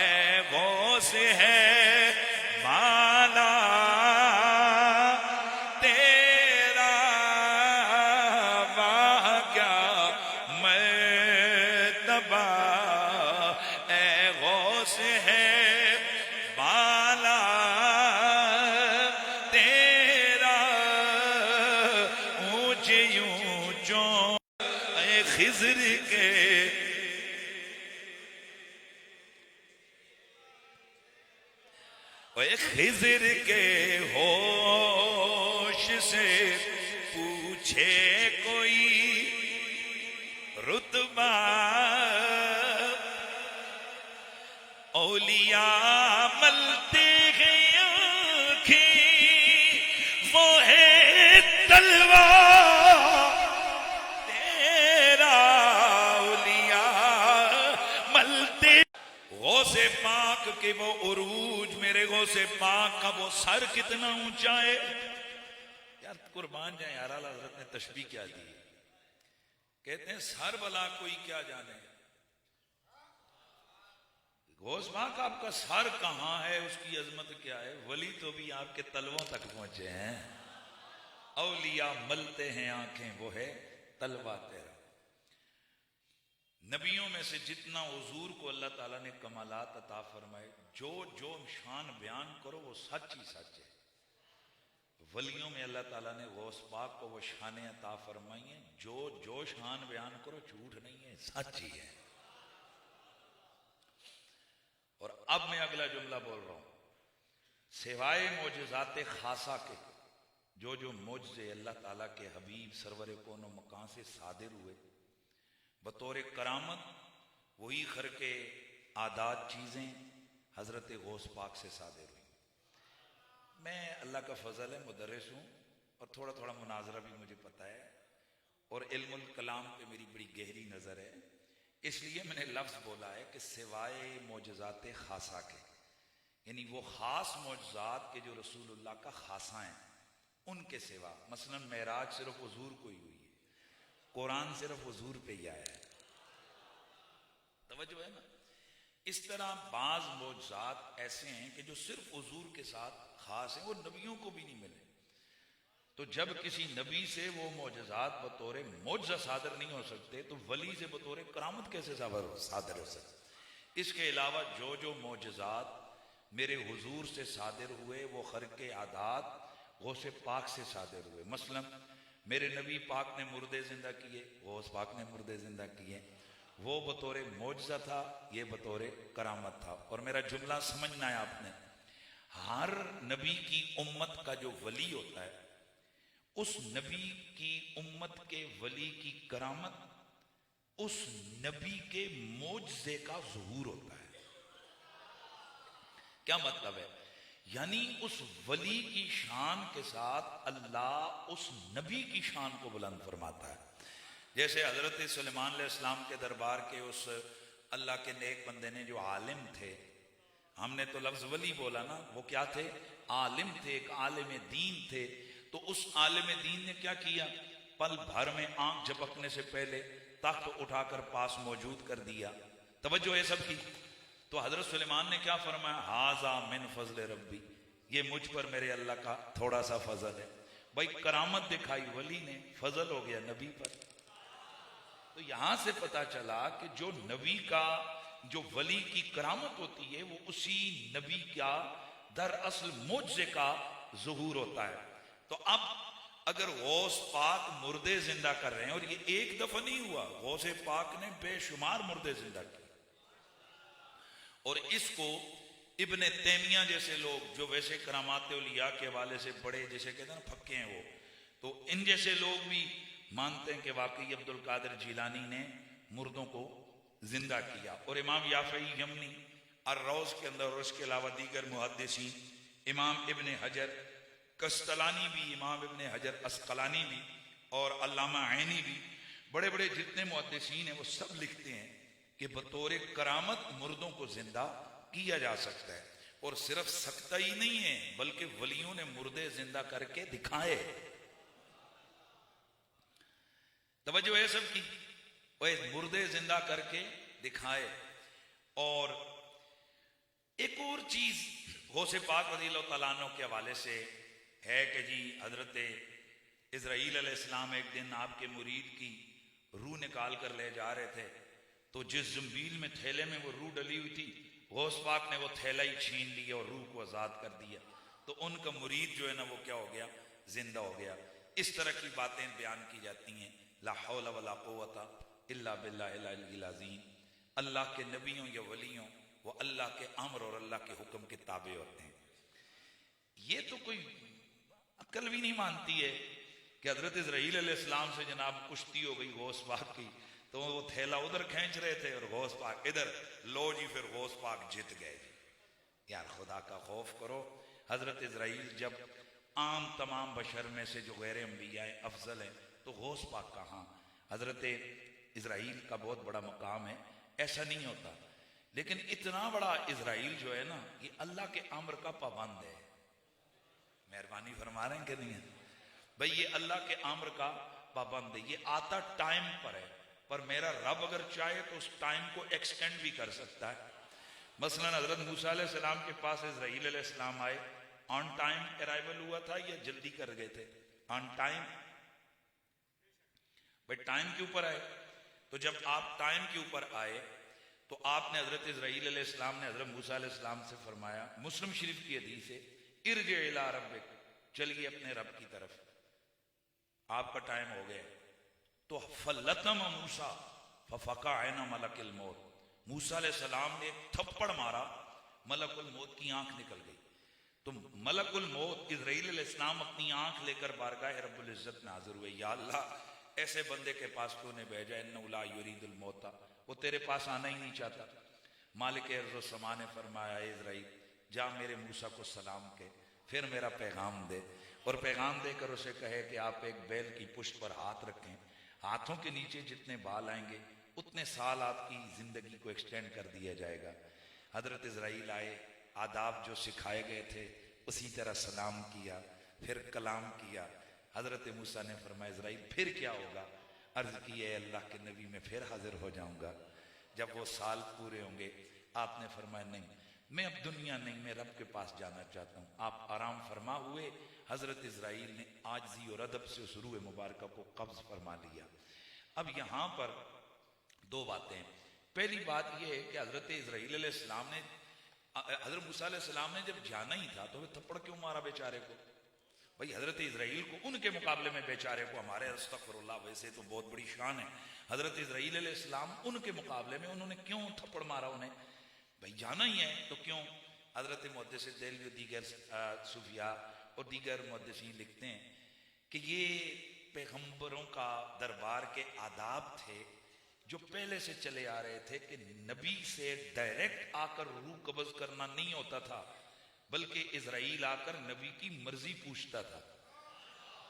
ए गौस है बाला तेरा, वाह क्या मर्तबा ए गौस है बाला तेरा, ऊंचे ऊंचों ए खिज़र के खिज़र के होश से पूछे कोई रुतबा, औलिया मलते हैं आँखें वो है तलवार तेरा, औलिया मलते गौसे पाक के वो उरूज, मेरे गौसे पाक का वो सर कितना ऊंचा है। यार कुर्बान जाए यार, आला हज़रत ने तशबीह क्या दी, कहते हैं सर भला कोई क्या जाने, गौस पाक आपका सर कहां है, उसकी अजमत क्या है। वली तो भी आपके तलवों तक पहुंचे हैं, औलिया मलते हैं आंखें वो है तलवा तेरा। नबियों में से जितना हुजूर को अल्लाह ताला ने कमालात अता फरमाए, जो जो शान बयान करो वो सच ही सच है। वलियों में अल्लाह ताला ने गौस पाक को वो शान अता फरमाई है, जो जो शान बयान करो झूठ नहीं है, सच ही है। और अब मैं अगला जुमला बोल रहा हूं, सिवाय मोजज़ाते खासा के जो जो मोजज़े अल्लाह ताला के हबीब सरवर कौनो मकान से सादिर हुए बतौर करामत, वही खर के आदात चीज़ें हज़रत गौस पाक से सादिर हुई। मैं अल्लाह का फजल है मुदर्रिस हूँ और थोड़ा थोड़ा मुनाजरा भी मुझे पता है और इल्मुल कलाम पे मेरी बड़ी गहरी नज़र है, इसलिए मैंने लफ्ज़ बोला है कि सिवाय मोजज़ात खासा के, यानी वो ख़ास मोजज़ात के जो रसूलुल्लाह का खासा हैं उनके सिवा, मसलन मेराज सिर्फ हुजूर को ही हुई है, कुरान सिर्फ हुजूर पे ही आया है, तवज्जो है ना। इस तरह बाज मोजज़ात ऐसे हैं कि जो सिर्फ हुजूर के साथ खास हैं, वो नबियों को भी नहीं मिले। तो जब किसी नबी से वो मोजज़ात बतौर मोजज़ा सादर नहीं हो सकते, तो वली से बतौर करामत कैसे सादर हो सकते। इसके अलावा जो जो मोजज़ात मेरे हुजूर से सादर हुए वो खर्के आदात गौसे पाक से सादर हुए। मसलन मेरे नबी पाक ने मुर्दे जिंदा किए, गौस पाक ने मुर्दे जिंदा किए, वो बतौर मोजज़ा था, ये बतौर करामत था। और मेरा जुमला समझना है आपने, हर नबी की उम्मत का जो वली होता है, उस नबी की उम्मत के वली की करामत उस नबी के मोजज़े का ज़ुहूर होता है। क्या मतलब है, यानी उस वली की शान के साथ अल्लाह उस नबी की शान को बुलंद फरमाता है। जैसे हजरत सुलेमान अलैहिस्सलाम के दरबार के उस अल्लाह के नेक बंदे ने जो आलिम थे, हमने तो लफ्ज़ वली बोला ना, वो क्या थे, आलिम थे, एक आलिम दीन थे। तो उस आलिम दीन ने क्या किया, पल भर में आंख झपकने से पहले तख्त उठाकर पास मौजूद कर दिया। तवज्जो है सबकी। तो हजरत सुलेमान ने क्या फरमाया, हाजा मिन फजल रब्बी, ये मुझ पर मेरे अल्लाह का थोड़ा सा फजल है। भाई करामत दिखाई वली ने, फजल हो गया नबी पर। तो यहां से पता चला कि जो नबी का, जो वली की करामत होती है, वो उसी नबी का दरअसल मुझसे का ज़ुहूर होता है। तो अब अगर गौस पाक मुर्दे जिंदा कर रहे हैं, और ये एक दफा नहीं हुआ, गौसे पाक ने बेशुमार मुर्दे जिंदा किए, और इसको इब्ने तैमिया जैसे लोग जो वैसे करामात औलिया के हवाले से बड़े, जैसे कहते हैं ना फक्के हैं वो, तो इन जैसे लोग भी मानते हैं कि वाकई अब्दुल कादिर जीलानी ने मुर्दों को जिंदा किया। और इमाम याफई यमनी अर्रौज के अंदर, और उसके अलावा दीगर मुहद्दिसीन, इमाम इब्ने हजर कस्तलानी भी, इमाम इब्ने हजर अस्कलानी भी, और अल्लामा ऐनी भी, बड़े बड़े जितने मुहद्दिसीन हैं वो सब लिखते हैं कि बतौर करामत मुर्दों को जिंदा किया जा सकता है। और सिर्फ सकता ही नहीं है बल्कि वलियों ने मुर्दे जिंदा करके दिखाए। तवज्जो है सबकी, वह मुर्दे जिंदा करके दिखाए। और एक और चीज गौसे पाक रज़ियल्लाहु तआला अन्हु के हवाले से है कि जी हजरत इज़राइल अलैहिस्सलाम एक दिन आपके मुरीद की रूह निकाल कर ले जा रहे थे, तो जिस जंबील में थैले में वो रूह डली हुई थी, गौस पाक ने वो थैला ही छीन लिया और रूह को आजाद कर दिया। तो उनका मुरीद जो है ना वो क्या हो गया, जिंदा हो गया। इस तरह की बातें बयान की जाती हैं। ला हौला वला कुव्वता इल्ला बिल्लाहिल अलिय्यिल अज़ीम। अल्लाह के नबियों या वलियों वो अल्लाह के अम्र और अल्लाह के हुक्म के ताबे होते हैं। ये तो कोई अक्ल भी नहीं मानती है कि हजरत इज़राइल अलैहिस्सलाम से जनाब कुश्ती हो गई गौस पाक की, तो वो थैला उधर खींच रहे थे और गौस पाक इधर, लो जी फिर गौस पाक जीत गए। यार खुदा का खौफ करो। हजरत इज़राइल जब आम तमाम बशर में से जो गैर अंबिया अफजल है, तो गौस पाक कहाँ। हजरत इज़राइल का बहुत बड़ा मकाम है, ऐसा नहीं होता। लेकिन इतना बड़ा इज़राइल जो है ना, ये अल्लाह के अम्र का पाबंद है। मेहरबानी फरमा रहे हैं कि नहीं है भाई, ये अल्लाह के अम्र का पाबंद है। ये आता टाइम पर है, पर मेरा रब अगर चाहे तो उस टाइम को एक्सटेंड भी कर सकता है। मसलन हजरत मूसा अलैहिस्सलाम के पास इज़राइल अलैहिस्सलाम आए, ऑन टाइम अराइवल हुआ था या जल्दी कर गए थे? On time. भाई टाइम के ऊपर आए, तो जब आप टाइम के ऊपर आए तो आपने हजरत इज़राइल अलैहिस्सलाम ने हजरत मूसा अलैहिस्सलाम से फरमाया, मुस्लिम शरीफ की हदीस है, इरजे इला रब्बिक, चलिए अपने रब की तरफ, आपका टाइम हो गया। तो फलतम मूसा फफका ऐना मलकुल मौत, मूसा अलैहिस्सलाम ने एक थप्पड़ मारा, मलकुल मौत की आंख निकल गई। तो मलकुल मौत इज़राइल अलैहिस्सलाम अपनी आंख लेकर बारगाह रब्बुल इज्जत में हाजिर हुए। या अल्लाह, ऐसे बंदे के पास तूने भेजा, इन्नहु ला युरीदुल मौता, वो तेरे पास आना ही नहीं चाहता। मालिक अर्ज़ व समा ने फरमाया, इज़राइल जा मेरे मूसा को सलाम के, फिर मेरा पैगाम दे, और पैगाम देकर उसे कहे कि आप एक बैल की पुष्ट पर हाथ रखें, हाथों के नीचे जितने बाल आएंगे उतने साल आपकी जिंदगी को एक्सटेंड कर दिया जाएगा। हजरत इज़राइल आए, आदाब जो सिखाए गए थे उसी तरह सलाम किया, फिर कलाम किया। हजरत मूसा ने फरमाया, इज़राइल फिर क्या होगा? अर्ज की, है अल्लाह के नबी में फिर हाजिर हो जाऊंगा जब वो साल पूरे होंगे। आपने फरमाया, नहीं मैं अब दुनिया नहीं, मैं रब के पास जाना चाहता हूँ। आप आराम फरमा हुए। हजरत इज़राइल ने आजिज़ी और अदब से उस रूह मुबारक को कब्ज फरमा लिया। अब यहाँ पर दो बातें। पहली बात यह है कि हजरत इज़राइल अलैहिस्सलाम ने, हजरत मूसा अलैहिस्सलाम ने जब जाना ही था तो वे थप्पड़ क्यों मारा बेचारे को? भाई हजरत इज़राइल को, उनके मुकाबले में बेचारे को, हमारे अस्तगफिरुल्लाह वैसे तो बहुत बड़ी शान है, हजरत इज़राइल अलैहिस्सलाम उनके मुकाबले में उन्होंने क्यों थप्पड़ मारा उन्हें? भाई जाना ही है तो क्यों? हजरत मुहद्दिस देलवी, दीगर सूफिया और दीगर मुहद्दिसीन लिखते हैं कि ये पैगंबरों का दरबार के आदाब थे जो पहले से चले आ रहे थे कि नबी से डायरेक्ट आकर रूह कब्ज करना नहीं होता था, बल्कि इज़राइल आकर नबी की मर्जी पूछता था।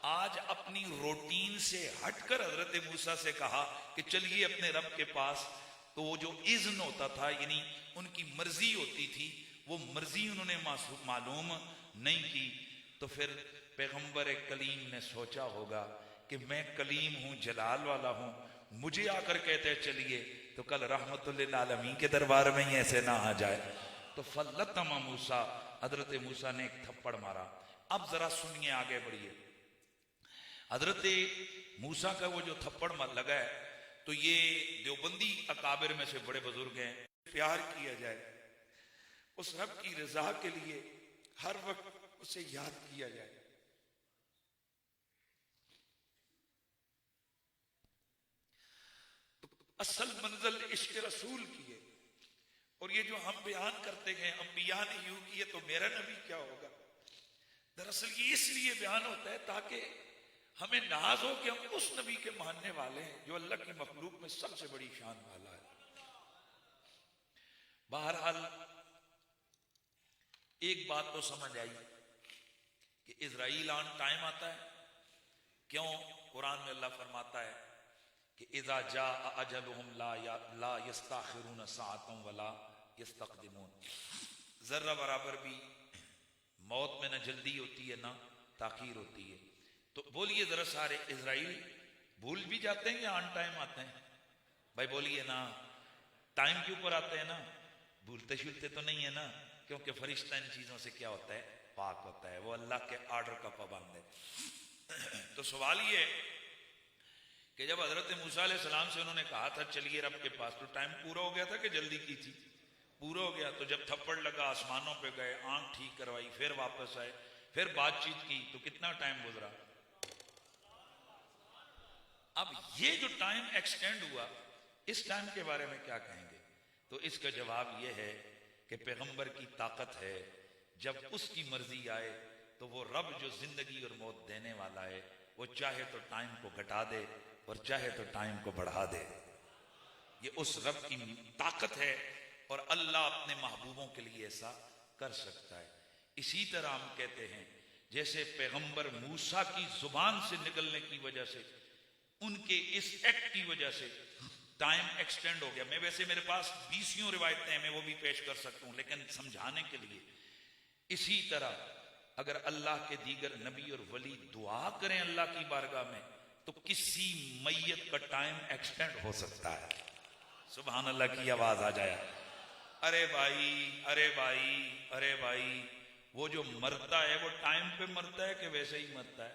आज अपनी रूटीन से हटकर हजरत मूसा से कहा कि चलिए अपने रब के पास, तो वो जो इज़्न होता था, यानी उनकी मर्जी होती थी, वो मर्जी उन्होंने मालूम नहीं की। तो फिर पैगंबर कलीम ने सोचा होगा कि मैं कलीम हूँ, जलाल वाला हूँ, मुझे आकर कहते चलिए, तो कल रहमतुल लिल आलमीन के दरबार में ही ऐसे ना आ जाए। तो फलतम मूसा, हजरत मूसा ने एक थप्पड़ मारा। अब जरा सुनिए, आगे बढ़िए। हजरत मूसा का वो जो थप्पड़ लगा है, तो ये देवबंदी अकाबिर में से बड़े बुजुर्ग हैं, प्यार किया जाए, उस रब की रजा के लिए हर वक्त उसे याद किया जाए। तो असल मंजिल इश्क रसूल की है। और ये जो हम बयान करते हैं अंबिया ने यूं किए तो मेरा नबी क्या होगा, दरअसल ये इसलिए बयान होता है ताकि हमें नाज हो कि हम उस नबी के मानने वाले हैं जो अल्लाह की मखलूक में सबसे बड़ी शान वाला है। बहरहाल एक बात तो समझ आई कि इज़राइल ऑन टाइम आता है। क्यों? कुरान में अल्लाह फरमाता है कि इज़ा जा अजलुहुम ला यस्ताखिरून साअतन वला यस्तक़दिमून। जर्रा बराबर भी मौत में ना जल्दी होती है ना ताखीर होती है। तो बोलिए जरा सारे इजराइल भूल भी जाते हैं या ऑन टाइम आते हैं? भाई बोलिए ना, टाइम के ऊपर आते हैं ना, भूलते शूलते तो नहीं है ना? क्योंकि फरिश्ता इन चीजों से क्या होता है, पाक होता है, वो अल्लाह के आर्डर का पाबंद है। तो सवाल ये कि जब हजरत मूसा अलैहिस्सलाम से उन्होंने कहा था चलिए रब के पास, तो टाइम पूरा हो गया था कि जल्दी की थी? पूरा हो गया। तो जब थप्पड़ लगा, आसमानों पे गए, आंख ठीक करवाई, फिर वापस आए, फिर बातचीत की, तो कितना टाइम गुजरा? अब ये जो टाइम एक्सटेंड हुआ, इस टाइम के बारे में क्या कहेंगे? तो इसका जवाब यह है कि पैगंबर की ताकत है, जब उसकी मर्जी आए तो वो रब जो जिंदगी और मौत देने वाला है, वो चाहे तो टाइम को घटा दे और चाहे तो टाइम को बढ़ा दे। ये उस रब की ताकत है और अल्लाह अपने महबूबों के लिए ऐसा कर सकता है। इसी तरह हम कहते हैं जैसे पैगंबर मूसा की जुबान से निकलने की वजह से, उनके इस एक्ट की वजह से टाइम एक्सटेंड हो गया। मैं वैसे मेरे पास 20 रिवायतें हैं, मैं वो भी पेश कर सकता हूं, लेकिन समझाने के लिए, इसी तरह अगर अल्लाह के दीगर नबी और वली दुआ करें अल्लाह की बारगाह में, तो किसी मैयत का टाइम एक्सटेंड हो सकता है। सुभान अल्लाह की आवाज आ जाए, अरे भाई, अरे भाई, अरे भाई, वो जो मरता है वो टाइम पे मरता है कि वैसे ही मरता है?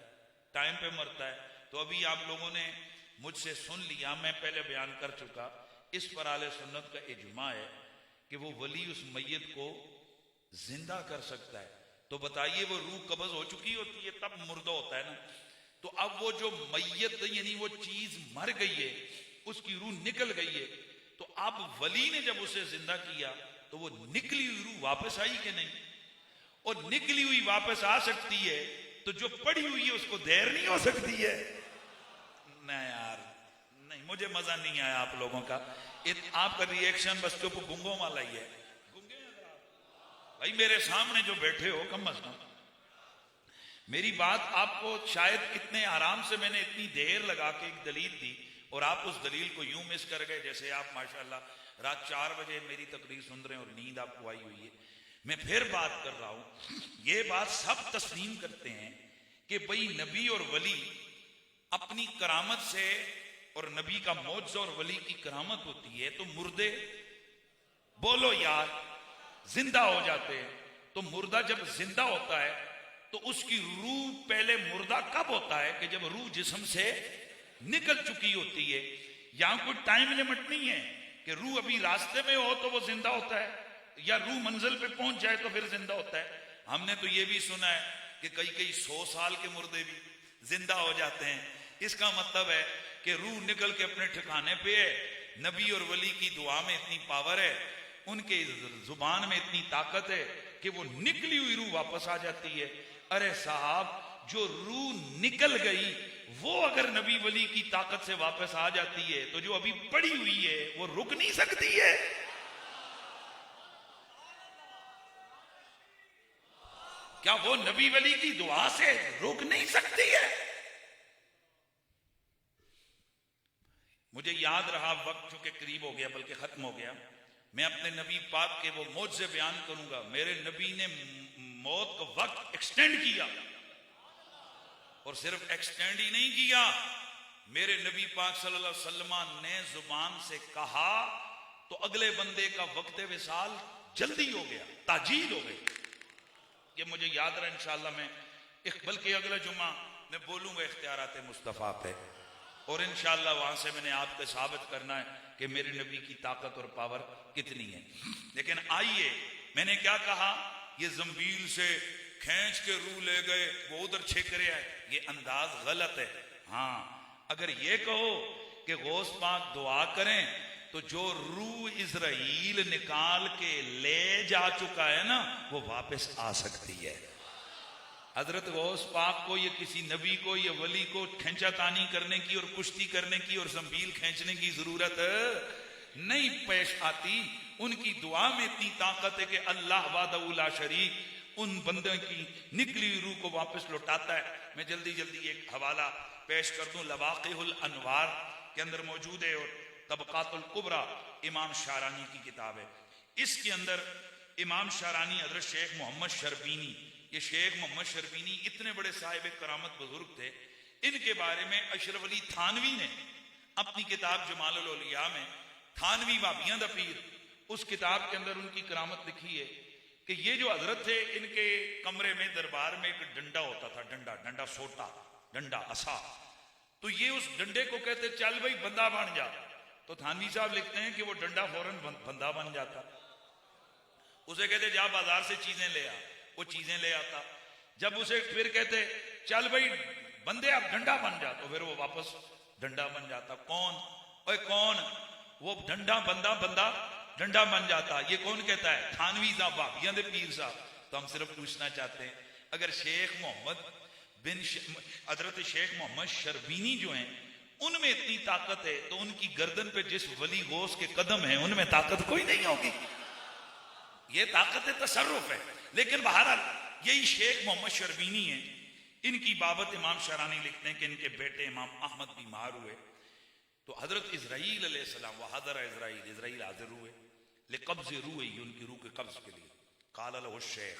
टाइम पे मरता है। तो अभी आप लोगों ने मुझसे सुन लिया, मैं पहले बयान कर चुका, इस पर आले सुन्नत का इजमा है कि वो वली उस मैयत को जिंदा कर सकता है। तो बताइए, वो रूह कब्ज हो चुकी होती है तब मुर्दा होता है ना। तो अब वो जो मैयत यानी वो चीज मर गई है, उसकी रूह निकल गई है, तो अब वली ने जब उसे जिंदा किया तो वो निकली हुई रूह वापस आई कि नहीं? और निकली हुई वापस आ सकती है तो जो पड़ी हुई है उसको देर नहीं हो सकती है? नहीं यार, नहीं, मुझे मजा नहीं आया आप लोगों का। आपका रिएक्शन बस चुप गुंगों वाला ही है। भाई मेरे सामने जो बैठे हो, कम अज कम मेरी बात आपको शायद इतने आराम से मैंने इतनी देर लगा के एक दलील दी और आप उस दलील को यूं मिस कर गए जैसे आप माशाल्लाह रात 4 बजे मेरी तकरीर सुन रहे हैं और नींद आपको आई हुई है। मैं फिर बात कर रहा हूं, ये बात सब तस्लीम करते हैं कि भाई नबी और वली अपनी करामत से, और नबी का मौजज़ा और वली की करामत होती है तो मुर्दे, बोलो यार, जिंदा हो जाते हैं। तो मुर्दा जब जिंदा होता है तो उसकी रूह, पहले मुर्दा कब होता है कि जब रूह जिस्म से निकल चुकी होती है। यहां कोई टाइम लिमिट नहीं है कि रूह अभी रास्ते में हो तो वो जिंदा होता है, या रूह मंजिल पे पहुंच जाए तो फिर जिंदा होता है। हमने तो ये भी सुना है कि कई कई 100 साल के मुर्दे भी जिंदा हो जाते हैं। इसका मतलब है कि रूह निकल के अपने ठिकाने पे है। नबी और वली की दुआ में इतनी पावर है, उनके जुबान में इतनी ताकत है कि वो निकली हुई रूह वापस आ जाती है। अरे साहब, जो रूह निकल गई वो अगर नबी वली की ताकत से वापस आ जाती है तो जो अभी पड़ी हुई है वो रुक नहीं सकती है। क्या वो नबी वली की दुआ से रुक नहीं सकती है? मुझे याद रहा, वक्त चूंकि करीब हो गया, बल्कि खत्म हो गया, मैं अपने नबी पाक के वो मौजज़े बयान करूंगा। मेरे नबी ने मौत का वक्त एक्सटेंड किया, और सिर्फ एक्सटेंड ही नहीं किया, मेरे नबी पाक सल्लल्लाहु अलैहि वसल्लम ने जुबान से कहा तो अगले बंदे का वक्त विसाल जल्दी हो गया, ताजील हो गई। ये मुझे याद रहा, इंशाअल्लाह मैं बल्कि अगला जुम्मा मैं बोलूंगा इख्तियारात मुस्तफ़ा पे, और इंशाअल्लाह वहां से मैंने आपको साबित करना है कि मेरे नबी की ताकत और पावर कितनी है। लेकिन आइए, मैंने क्या कहा, ये जंबील से खींच के रूह ले गए, वो उधर छेकरे आए, ये अंदाज गलत है। हाँ, अगर ये कहो कि गौस पाक दुआ करें तो जो रूह इजराइल निकाल के ले जा चुका है ना, वो वापस आ सकती है। हजरत गौस पाक को, ये किसी नबी को, ये वली को खींचातानी करने की और कुश्ती करने की और जंबील खींचने की जरूरत नहीं पेश आती। उनकी दुआ में इतनी ताकत है कि अल्लाह वादउला शरीक उन बंदों की निकली रूह को वापस लौटाता है। मैं जल्दी जल्दी एक हवाला पेश कर दूं, लवाक़िहुल अनवार के अंदर मौजूद है, और तबक़ातुल कुबरा इमाम शारानी की किताब है। इसके अंदर इमाम शारानी हजरत शेख मोहम्मद शर्बीनी, ये शेख मोहम्मद शर्बीनी इतने बड़े साहिब करामत बुजुर्ग थे, इनके बारे में अशरफ अली थानवी ने अपनी किताब जमालुल औलिया में, थानवी वाबियां दा पीर, उस किताब के अंदर उनकी करामत लिखी है कि ये जो हजरत थे, इनके कमरे में दरबार में एक डंडा होता था, डंडा सोटा, डंडा असा, तो ये उस डंडे को कहते चल भाई बंदा बन जा। तो थानवी साहब लिखते हैं कि वो डंडा फौरन बंदा बन जाता। उसे कहते जा बाजार से चीजें ले आ, वो चीजें ले आता। जब उसे फिर कहते चल भाई बंदे अब डंडा बन जा, तो फिर वो वापस डंडा बन जाता। कौन? ओए कौन? वो डंडा बंदा डंडा बन जाता। ये कौन कहता है? थानवी साहब, भाभियां दे पीर साहब। तो हम सिर्फ पूछना चाहते हैं, अगर शेख मोहम्मद बिन हजरत शेख मोहम्मद शर्बीनी जो हैं उनमें इतनी ताकत है, तो उनकी गर्दन पे जिस वली गौस के कदम है उनमें ताकत कोई नहीं होगी। ये ताकत है, तसर्रुफ है। लेकिन बहरहाल यही शेख मोहम्मद शर्बीनी है, इनकी बाबत इमाम शरानी लिखते हैं कि इनके बेटे इमाम अहमद बीमार हुए, तो हजरत इजराइल अलैहिस्सलाम वहादर इजराइल हाजिर हुए लेकब्ज़ रूह, उनकी रूह के कब्ज के लिए। काल लहु शेख,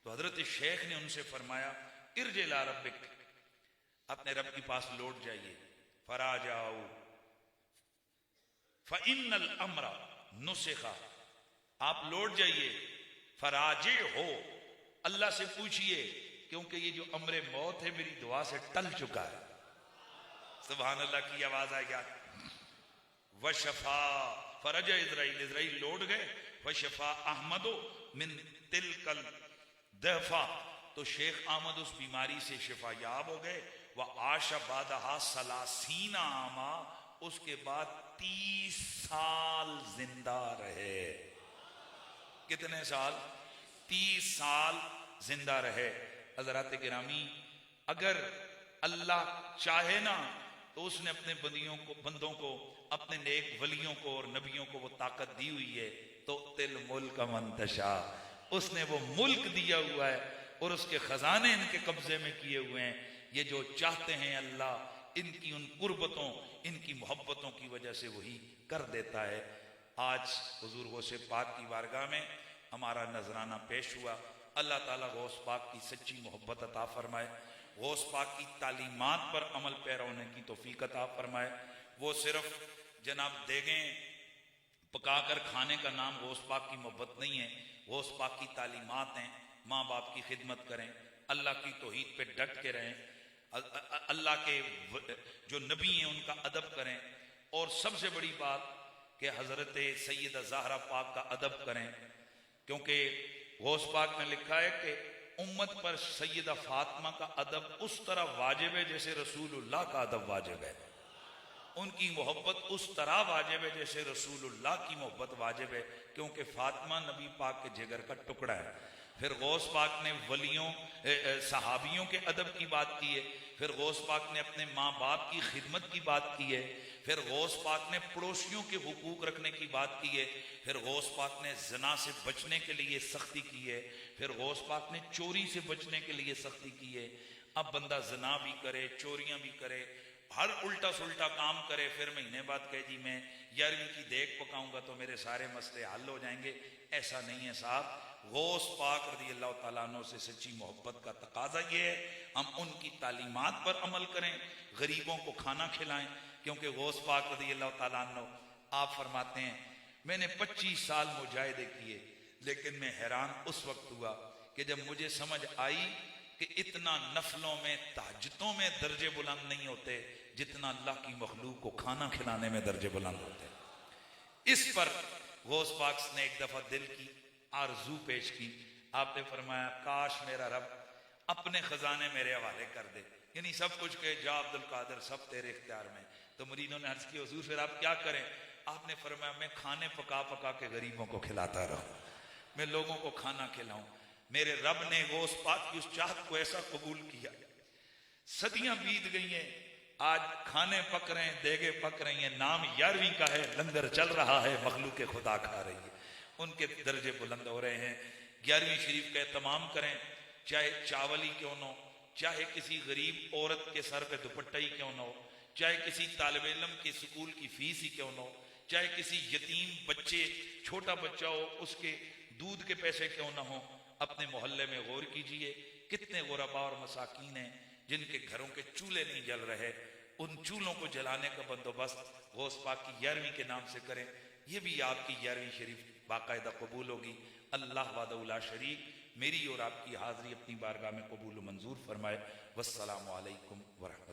तो हजरत शेख ने उनसे फरमाया इरजे ला रब्बिक, अपने रब के पास लौट जाइए। फरा जाओ फ़इन्नल अम्रा नुसिखा, आप लौट जाइए। फराजे हो, अल्लाह से पूछिए, क्योंकि ये जो अम्रे मौत है मेरी दुआ से टल चुका है। सुभान अल्लाह की आवाज आ गया। वशफा फरज इजराइल लौट गए। वशफा अहमदो मिन तिलकल दफा, तो शेख अहमद उस बीमारी से शिफा याब हो गए। वह आशा बादहा सलासीना आमा, उसके बाद 30 साल जिंदा रहे। कितने साल? 30 साल जिंदा रहे। हज़रात गिरामी, अगर अल्लाह चाहे ना तो उसने अपने बंदों को अपने नेक वलियों को और नबियों को वो ताकत दी हुई है। तो तिल मुल्क मंतशा, उसने वो मुल्क दिया हुआ है और उसके खजाने इनके कब्जे में किए हुए हैं। ये जो चाहते हैं अल्लाह इनकी उन कुर्बतों, इनकी मोहब्बतों की वजह से वही कर देता है। आज हुजूर गौसे पाक की बारगाह में हमारा नजराना पेश हुआ। अल्लाह ताला गौस पाक की सच्ची मोहब्बत अता फरमाए, गौस पाक की तालीमात पर अमल पैरा होने की तौफीक अता फरमाए। वो सिर्फ जनाब देगें पकाकर खाने का नाम गौस पाक की मोहब्बत नहीं है। गौस पाक की तालीमात हैं, माँ बाप की खिदमत करें, अल्लाह की तौहीद पे डट के रहें, अल्लाह के जो नबी हैं उनका अदब करें, और सबसे बड़ी बात कि हज़रत सैयदा ज़हरा पाक का अदब करें। क्योंकि गौस पाक ने लिखा है कि उम्मत पर सैयदा फातिमा का अदब उस तरह वाजिब है जैसे रसूलुल्लाह का अदब वाजिब है। उनकी मोहब्बत उस तरह वाजिब है जैसे रसूलुल्लाह की मोहब्बत वाजिब है, क्योंकि फातिमा नबी पाक के जिगर का टुकड़ा है। फिर गौस पाक ने वलियों सहाबियों के अदब की बात की है। फिर गौस पाक ने अपने माँ बाप की खिदमत की बात की है। फिर गौस पाक ने पड़ोसियों के हुकूक रखने की बात की है। फिर गौस पाक ने जना से बचने के लिए सख्ती की है। फिर गौस पाक ने चोरी से बचने के लिए सख्ती की है। अब बंदा जना भी करे, चोरियां भी करे, हर उल्टा सुल्टा काम करे, फिर महीने बाद कहे जी मैं 11वीं की देख पकाऊंगा तो मेरे सारे मसले हल हो जाएंगे। ऐसा नहीं है साहब। गौस पाक रज़ी अल्लाह तआला अन्हु से सच्ची मोहब्बत का तकाजा ये है हम उनकी तालीमात पर अमल करें, गरीबों को खाना खिलाएं। क्योंकि गौस पाक रज़ी अल्लाह तआला अन्हु आप फरमाते हैं मैंने 25 साल मुजाहिदे किए, लेकिन मैं हैरान उस वक्त हुआ कि जब मुझे समझ आई कि इतना नफलों में तहज्जुदों में दर्जे बुलंद नहीं होते जितना अल्लाह की मखलूक को खाना खिलाने में दर्जे बुलंद होते। इस पर गौस पाक ने एक दफा दिल की आरजू पेश की। आपने फरमाया काश मेरा रब अपने खजाने मेरे हवाले कर दे, यानी सब कुछ के जा अब्दुल कादिर सब तेरे इख्तियार में। तो मुरीदों ने अर्ज की हुजूर फिर आप क्या करें? आपने फरमाया मैं खाने पका पका के गरीबों को खिलाता रहूं, मैं लोगों को खाना खिलाऊं। मेरे रब ने गौस पाक की उस चाहत को ऐसा कबूल किया, सदियां बीत गई हैं, आज खाने पक रहे हैं, देगे पक रही हैं, नाम 11वीं का है, लंगर चल रहा है, मखलूक खुदा खा रही है, उनके दर्जे बुलंद हो रहे हैं। 11वीं शरीफ का तमाम करें, चाहे चावल ही क्यों न हो, चाहे किसी गरीब औरत के सर पे दुपट्टा ही क्यों न हो, चाहे किसी तालिब इल्म की स्कूल की फीस ही क्यों न हो, चाहे किसी यतीम बच्चे छोटा बच्चा हो उसके दूध के पैसे क्यों ना हो, अपने मोहल्ले में गौर कीजिए कितने गुरबा और मसाकीन हैं जिनके घरों के चूल्हे नहीं जल रहे, उन चूल्हों को जलाने का बंदोबस्त गौस पाक की 11वीं के नाम से करें। ये भी आपकी 11वीं शरीफ बाकायदा कबूल होगी। अल्लाह वादउला शरीक मेरी और आपकी हाज़री अपनी बारगाह में कबूल मंजूर फरमाए। वस्सलामु अलैकुम वरहमतुल्लाह।